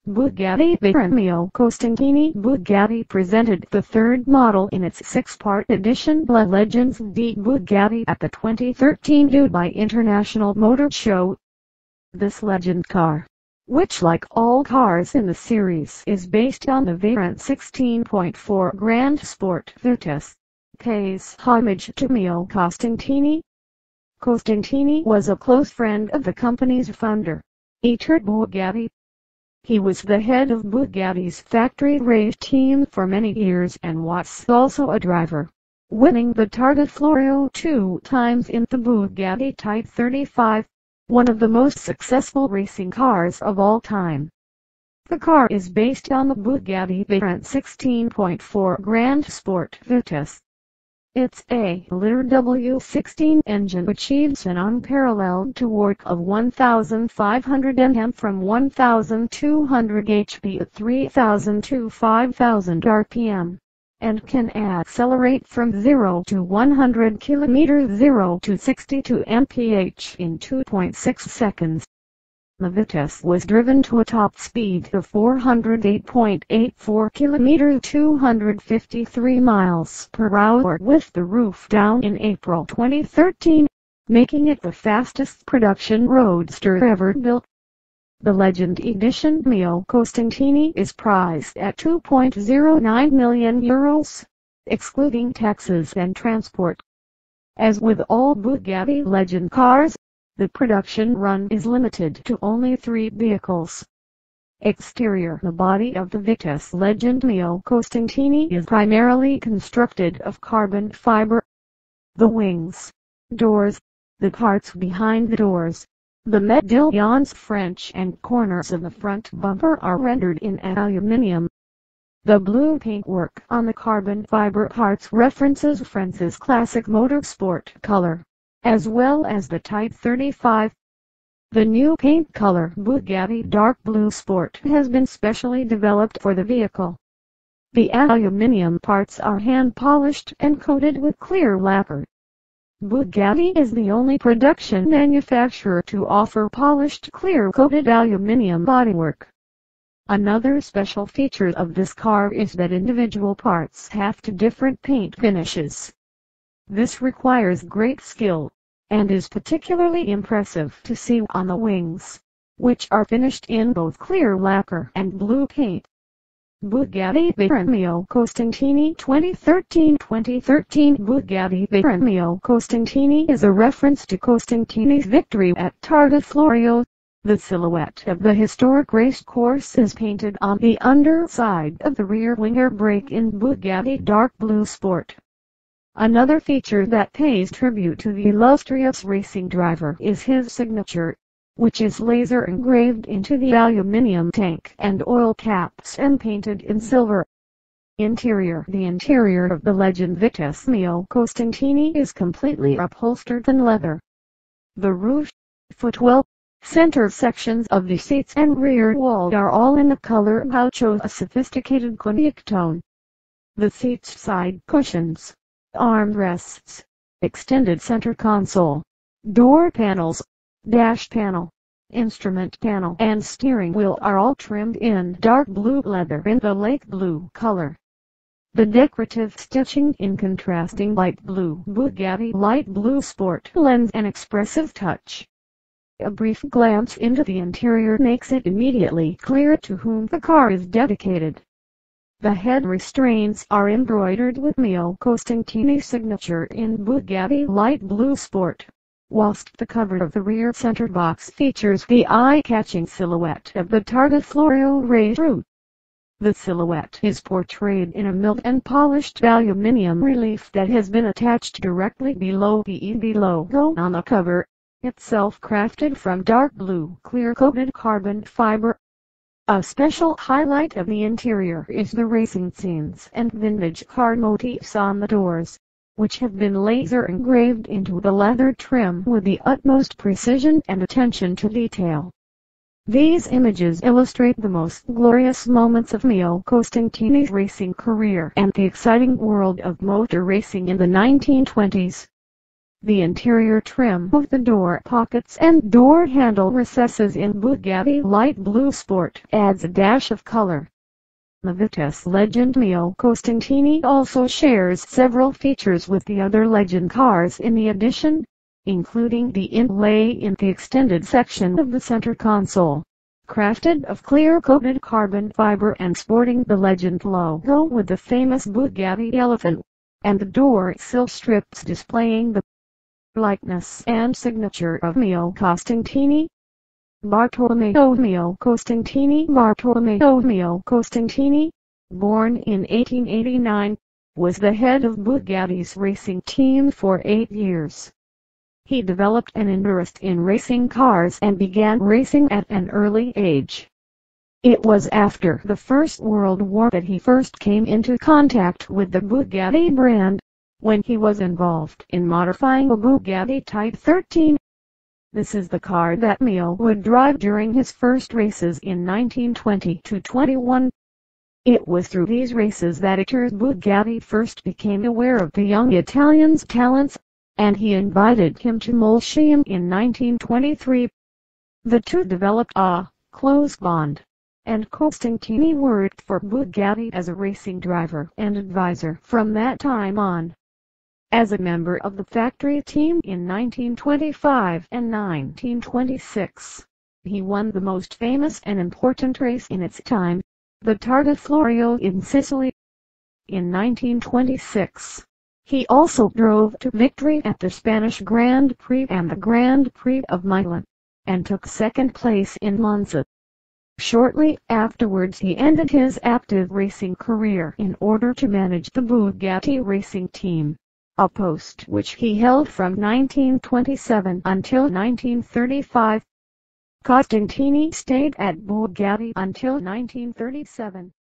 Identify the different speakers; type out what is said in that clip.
Speaker 1: Bugatti Veyron Costantini Bugatti presented the third model in its six-part edition La Legends di Bugatti at the 2013 Dubai International Motor Show. This legend car, which like all cars in the series is based on the Veyron 16.4 Grand Sport Virtus, pays homage to Mio Costantini. Costantini was a close friend of the company's founder, Ettore Bugatti. He was the head of Bugatti's factory race team for many years and was also a driver, winning the Targa Florio 2 times in the Bugatti Type 35, one of the most successful racing cars of all time. The car is based on the Bugatti Veyron 16.4 Grand Sport Virtus. Its A-liter W16 engine achieves an unparalleled torque of 1,500 Nm from 1,200 HP at 3,000 to 5,000 RPM, and can accelerate from 0 to 100 km 0 to 62 mph in 2.6 seconds. The Virtus was driven to a top speed of 408.84 km 253 miles per hour with the roof down in April 2013, making it the fastest production roadster ever built. The Legend Edition Mio Costantini is priced at €2.09 million, excluding taxes and transport. As with all Bugatti Legend cars, the production run is limited to only 3 vehicles. Exterior: the body of the Virtus Legend Mio Costantini is primarily constructed of carbon fiber. The wings, doors, the parts behind the doors, the medallions, French and corners of the front bumper are rendered in aluminium. The blue paintwork on the carbon fiber parts references France's classic motorsport color, as well as the Type 35. The new paint color Bugatti Dark Blue Sport has been specially developed for the vehicle. The aluminium parts are hand-polished and coated with clear lacquer. Bugatti is the only production manufacturer to offer polished clear-coated aluminium bodywork. Another special feature of this car is that individual parts have 2 different paint finishes. This requires great skill, and is particularly impressive to see on the wings, which are finished in both clear lacquer and blue paint. Bugatti Veyron Mio Costantini 2013 Bugatti Veyron Mio Costantini is a reference to Costantini's victory at Targa Florio. The silhouette of the historic race course is painted on the underside of the rear wing air brake in Bugatti Dark Blue Sport. Another feature that pays tribute to the illustrious racing driver is his signature, which is laser engraved into the aluminium tank and oil caps and painted in silver. Interior: the interior of the Legend Virtus Mio Costantini is completely upholstered in leather. The roof, footwell, center sections of the seats and rear wall are all in the color gaucho, a sophisticated cognac tone. The seats, side cushions, armrests, extended center console, door panels, dash panel, instrument panel and steering wheel are all trimmed in dark blue leather in the lake blue color. The decorative stitching in contrasting light blue Bugatti Light Blue Sport lends an expressive touch. A brief glance into the interior makes it immediately clear to whom the car is dedicated. The head restraints are embroidered with Mio Costantini's signature in Bugatti Light Blue Sport, whilst the cover of the rear center box features the eye-catching silhouette of the Targa Florio race route. The silhouette is portrayed in a milled and polished aluminium relief that has been attached directly below the EB logo on the cover, itself crafted from dark blue clear-coated carbon fiber. A special highlight of the interior is the racing scenes and vintage car motifs on the doors, which have been laser engraved into the leather trim with the utmost precision and attention to detail. These images illustrate the most glorious moments of Mio Costantini's racing career and the exciting world of motor racing in the 1920s. The interior trim of the door pockets and door handle recesses in Bugatti light blue sport adds a dash of color. The Vitesse legend Mio Costantini also shares several features with the other legend cars in the edition, including the inlay in the extended section of the center console, crafted of clear-coated carbon fiber and sporting the legend logo with the famous Bugatti elephant, and the door sill strips displaying the likeness and signature of Mio Costantini. Bartolomeo Mio Costantini born in 1889, was the head of Bugatti's racing team for 8 years. He developed an interest in racing cars and began racing at an early age. It was after the First World War that he first came into contact with the Bugatti brand, when he was involved in modifying a Bugatti Type 13. This is the car that Mio would drive during his first races in 1920-21. It was through these races that Italia's Bugatti first became aware of the young Italian's talents, and he invited him to Molsheim in 1923. The two developed a close bond, and Costantini worked for Bugatti as a racing driver and advisor from that time on. As a member of the factory team in 1925 and 1926, he won the most famous and important race in its time, the Targa Florio in Sicily. In 1926, he also drove to victory at the Spanish Grand Prix and the Grand Prix of Milan, and took second place in Monza. Shortly afterwards he ended his active racing career in order to manage the Bugatti racing team, a post which he held from 1927 until 1935. Costantini stayed at Bugatti until 1937.